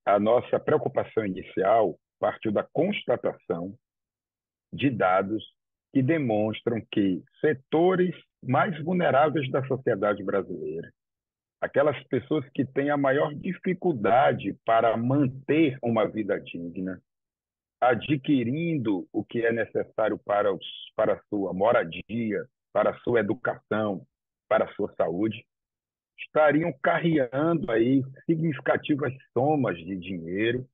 A nossa preocupação inicial partiu da constatação de dados que demonstram que setores mais vulneráveis da sociedade brasileira, aquelas pessoas que têm a maior dificuldade para manter uma vida digna, adquirindo o que é necessário para a sua moradia, para a sua educação, para a sua saúde, estariam carreando aí significativas somas de dinheiro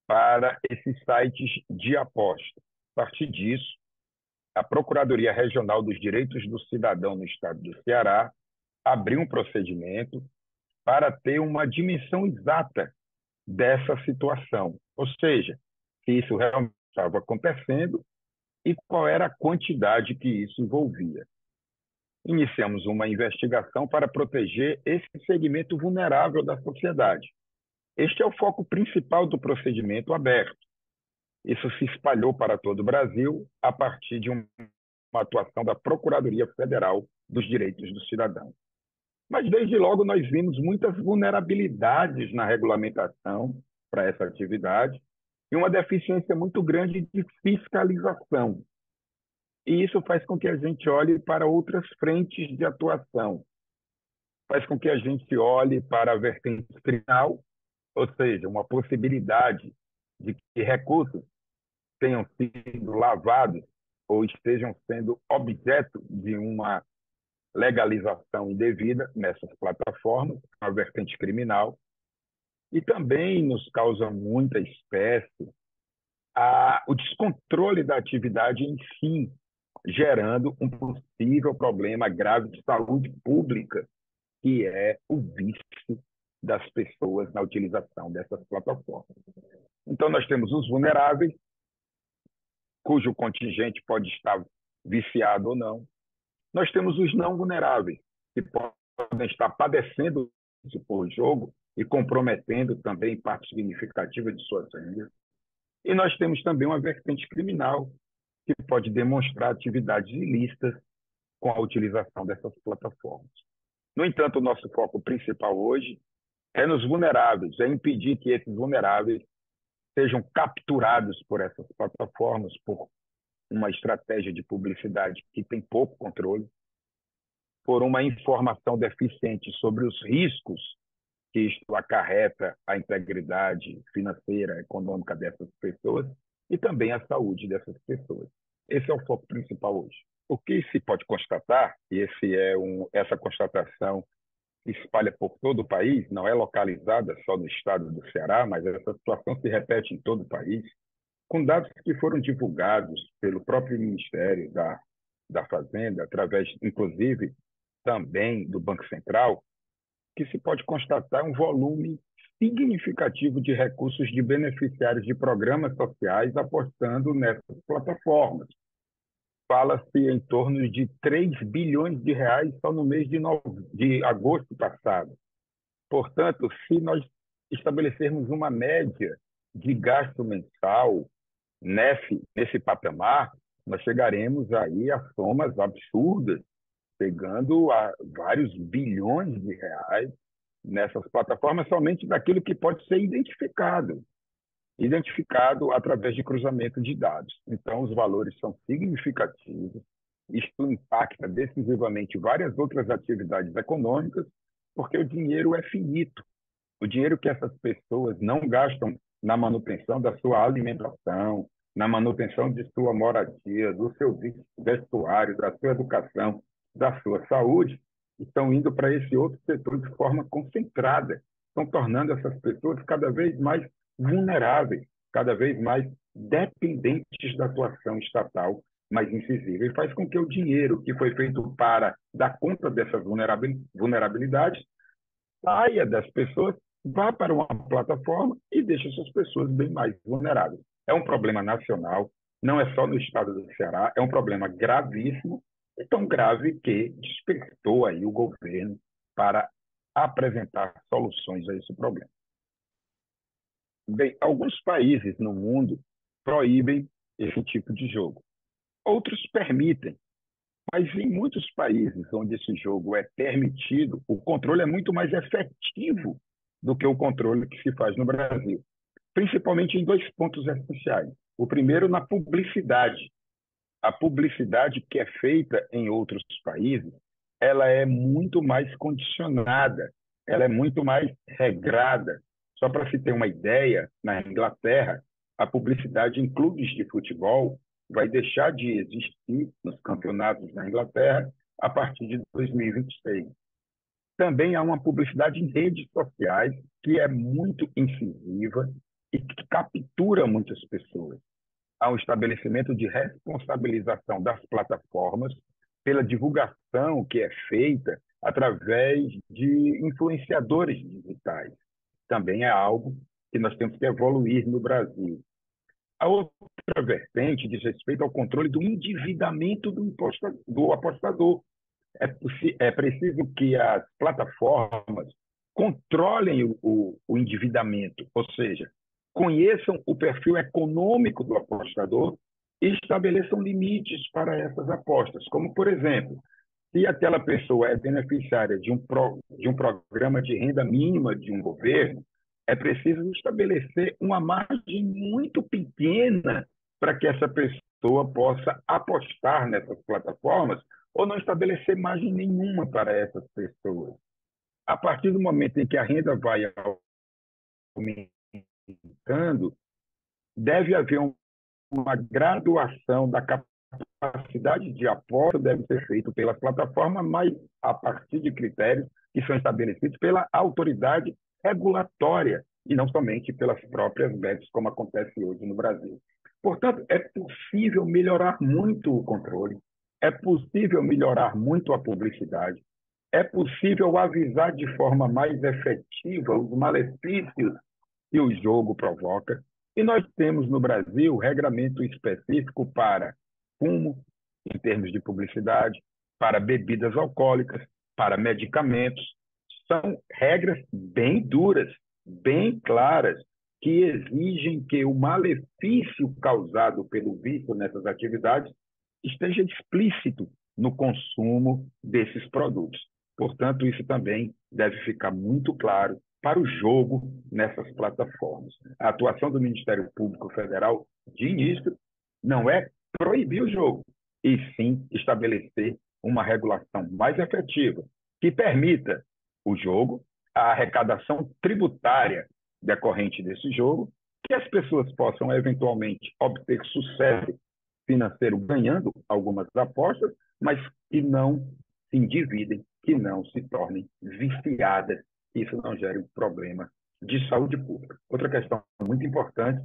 para esses sites de aposta. A partir disso, a Procuradoria Regional dos Direitos do Cidadão no estado do Ceará abriu um procedimento para ter uma dimensão exata dessa situação, ou seja, se isso realmente estava acontecendo e qual era a quantidade que isso envolvia. Iniciamos uma investigação para proteger esse segmento vulnerável da sociedade. Este é o foco principal do procedimento aberto. Isso se espalhou para todo o Brasil a partir de uma atuação da Procuradoria Federal dos Direitos do Cidadão. Mas, desde logo, nós vimos muitas vulnerabilidades na regulamentação para essa atividade e uma deficiência muito grande de fiscalização. E isso faz com que a gente olhe para outras frentes de atuação, faz com que a gente olhe para a vertente criminal, ou seja, uma possibilidade de que recursos tenham sido lavados ou estejam sendo objeto de uma legalização indevida nessas plataformas, a vertente criminal, e também nos causa muita espécie o descontrole da atividade em si, gerando um possível problema grave de saúde pública, que é o vício das pessoas na utilização dessas plataformas. Então, nós temos os vulneráveis, cujo contingente pode estar viciado ou não. Nós temos os não vulneráveis, que podem estar padecendo por jogo e comprometendo também parte significativa de suas rendas. E nós temos também uma vertente criminal, que pode demonstrar atividades ilícitas com a utilização dessas plataformas. No entanto, o nosso foco principal hoje é nos vulneráveis, é impedir que esses vulneráveis sejam capturados por essas plataformas, por uma estratégia de publicidade que tem pouco controle, por uma informação deficiente sobre os riscos que isto acarreta a integridade financeira, econômica dessas pessoas e também a saúde dessas pessoas. Esse é o foco principal hoje. O que se pode constatar, e essa constatação se espalha por todo o país, não é localizada só no estado do Ceará, mas essa situação se repete em todo o país, com dados que foram divulgados pelo próprio Ministério da Fazenda, através, inclusive, também do Banco Central, que se pode constatar um volume significativo de recursos de beneficiários de programas sociais apostando nessas plataformas. Fala-se em torno de 3 bilhões de reais só no mês de agosto passado. Portanto, se nós estabelecermos uma média de gasto mensal nesse patamar, nós chegaremos aí a somas absurdas, chegando a vários bilhões de reais nessas plataformas somente daquilo que pode ser identificado através de cruzamento de dados. Então, os valores são significativos, isto impacta decisivamente várias outras atividades econômicas, porque o dinheiro é finito. O dinheiro que essas pessoas não gastam na manutenção da sua alimentação, na manutenção de sua moradia, do seu vestuário, da sua educação, da sua saúde, estão indo para esse outro setor de forma concentrada, estão tornando essas pessoas cada vez mais vulneráveis, cada vez mais dependentes da atuação estatal mais incisiva. E faz com que o dinheiro que foi feito para dar conta dessas vulnerabilidades saia das pessoas, vá para uma plataforma e deixe essas pessoas bem mais vulneráveis. É um problema nacional, não é só no estado do Ceará, é um problema gravíssimo, e tão grave que despertou aí o governo para apresentar soluções a esse problema. Bem, alguns países no mundo proíbem esse tipo de jogo. Outros permitem, mas em muitos países onde esse jogo é permitido, o controle é muito mais efetivo do que o controle que se faz no Brasil, principalmente em dois pontos essenciais. O primeiro, na publicidade. A publicidade que é feita em outros países, ela é muito mais condicionada, ela é muito mais regrada. Só para se ter uma ideia, na Inglaterra, a publicidade em clubes de futebol vai deixar de existir nos campeonatos na Inglaterra a partir de 2026. Também há uma publicidade em redes sociais que é muito incisiva e que captura muitas pessoas. Há um estabelecimento de responsabilização das plataformas pela divulgação que é feita através de influenciadores digitais. Também é algo que nós temos que evoluir no Brasil. A outra vertente diz respeito ao controle do endividamento do apostador. É preciso que as plataformas controlem o endividamento, ou seja, conheçam o perfil econômico do apostador e estabeleçam limites para essas apostas, como, por exemplo, se aquela pessoa é beneficiária de um programa de renda mínima de um governo, é preciso estabelecer uma margem muito pequena para que essa pessoa possa apostar nessas plataformas ou não estabelecer margem nenhuma para essas pessoas. A partir do momento em que a renda vai aumentando, deve haver uma graduação da capacidade de aposta, deve ser feito pela plataforma, mas a partir de critérios que são estabelecidos pela autoridade regulatória e não somente pelas próprias bets, como acontece hoje no Brasil. Portanto, é possível melhorar muito o controle, é possível melhorar muito a publicidade, é possível avisar de forma mais efetiva os malefícios que o jogo provoca. E nós temos no Brasil regramento específico para fumo, em termos de publicidade, para bebidas alcoólicas, para medicamentos. São regras bem duras, bem claras, que exigem que o malefício causado pelo vício nessas atividades esteja explícito no consumo desses produtos. Portanto, isso também deve ficar muito claro para o jogo nessas plataformas. A atuação do Ministério Público Federal, de início, não é proibir o jogo, e sim estabelecer uma regulação mais efetiva que permita o jogo, a arrecadação tributária decorrente desse jogo, que as pessoas possam eventualmente obter sucesso financeiro ganhando algumas apostas, mas que não se endividem, que não se tornem viciadas, que isso não gere um problema de saúde pública. Outra questão muito importante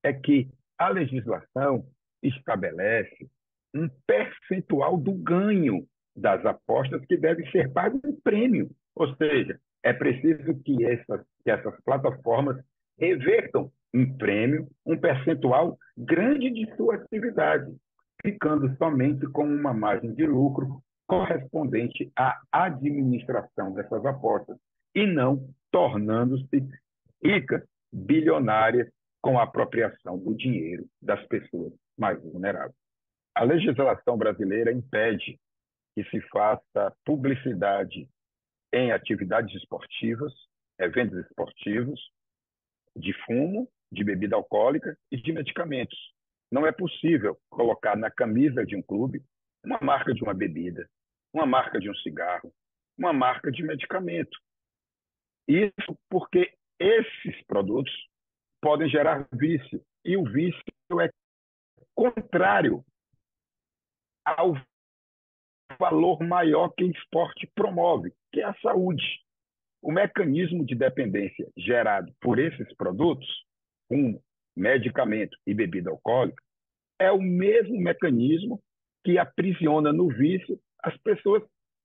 é que a legislação estabelece um percentual do ganho das apostas que deve ser pago em prêmio. Ou seja, é preciso que essas plataformas revertam em prêmio um percentual grande de sua atividade, ficando somente com uma margem de lucro correspondente à administração dessas apostas e não tornando-se ricas, bilionárias, com a apropriação do dinheiro das pessoas mais vulneráveis. A legislação brasileira impede que se faça publicidade em atividades esportivas, eventos esportivos, de fumo, de bebida alcoólica e de medicamentos. Não é possível colocar na camisa de um clube uma marca de uma bebida, uma marca de um cigarro, uma marca de medicamento. Isso porque esses produtos podem gerar vício, e o vício é contrário ao valor maior que o esporte promove, que é a saúde. O mecanismo de dependência gerado por esses produtos, fumo, medicamento e bebida alcoólica, é o mesmo mecanismo que aprisiona no vício as pessoas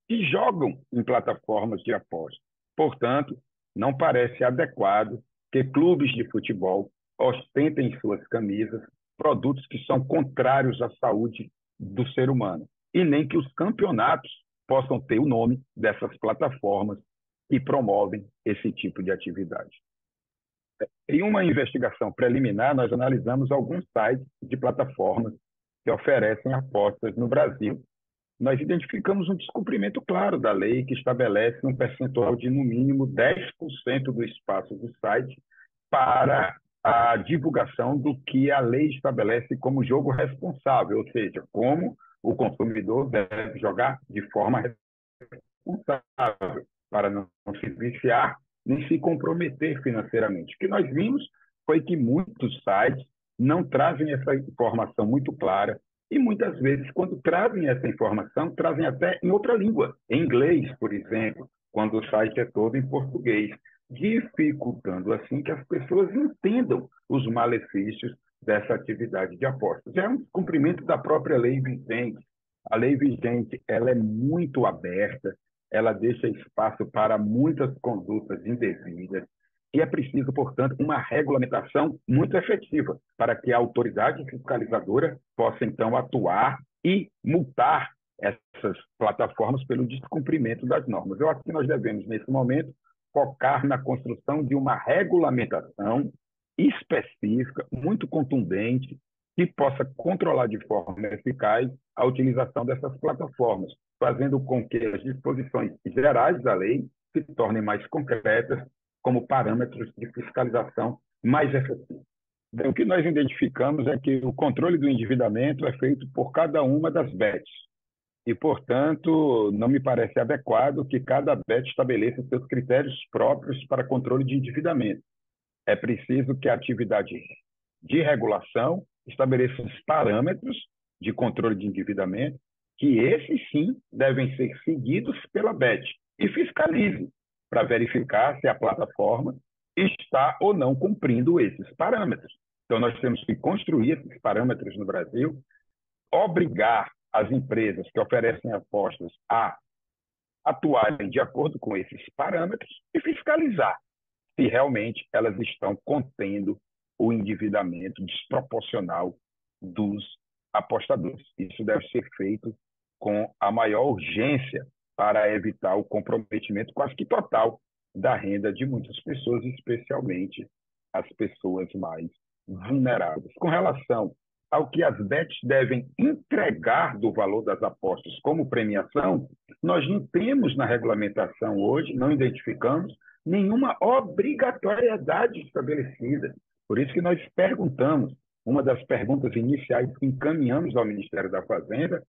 que jogam em plataformas de aposta. Portanto, não parece adequado que clubes de futebol ostentem em suas camisas produtos que são contrários à saúde do ser humano, e nem que os campeonatos possam ter o nome dessas plataformas que promovem esse tipo de atividade. Em uma investigação preliminar, nós analisamos alguns sites de plataformas que oferecem apostas no Brasil. nós identificamos um descumprimento claro da lei que estabelece um percentual de, no mínimo, 10% do espaço do site para a divulgação do que a lei estabelece como jogo responsável, ou seja, como o consumidor deve jogar de forma responsável, para não se viciar nem se comprometer financeiramente. O que nós vimos foi que muitos sites não trazem essa informação muito clara e muitas vezes, quando trazem essa informação, trazem até em outra língua, em inglês, por exemplo, quando o site é todo em português, dificultando assim que as pessoas entendam os malefícios dessa atividade de apostas. É um cumprimento da própria lei vigente. A lei vigente, ela é muito aberta, ela deixa espaço para muitas condutas indevidas e é preciso, portanto, uma regulamentação muito efetiva para que a autoridade fiscalizadora possa, então, atuar e multar essas plataformas pelo descumprimento das normas. Eu acho que nós devemos, nesse momento, focar na construção de uma regulamentação específica, muito contundente, que possa controlar de forma eficaz a utilização dessas plataformas, fazendo com que as disposições gerais da lei se tornem mais concretas como parâmetros de fiscalização mais efetivos. Bem, o que nós identificamos é que o controle do endividamento é feito por cada uma das BETs e, portanto, não me parece adequado que cada BET estabeleça seus critérios próprios para controle de endividamento. É preciso que a atividade de regulação estabeleça os parâmetros de controle de endividamento, que esses sim devem ser seguidos pela BET e fiscalize para verificar se a plataforma está ou não cumprindo esses parâmetros. Então, nós temos que construir esses parâmetros no Brasil, obrigar as empresas que oferecem apostas a atuarem de acordo com esses parâmetros e fiscalizar se realmente elas estão contendo o endividamento desproporcional dos apostadores. Isso deve ser feito com a maior urgência para evitar o comprometimento quase que total da renda de muitas pessoas, especialmente as pessoas mais vulneráveis. Com relação ao que as bets devem entregar do valor das apostas como premiação, nós não temos na regulamentação hoje, não identificamos nenhuma obrigatoriedade estabelecida. Por isso que nós perguntamos, uma das perguntas iniciais que encaminhamos ao Ministério da Fazenda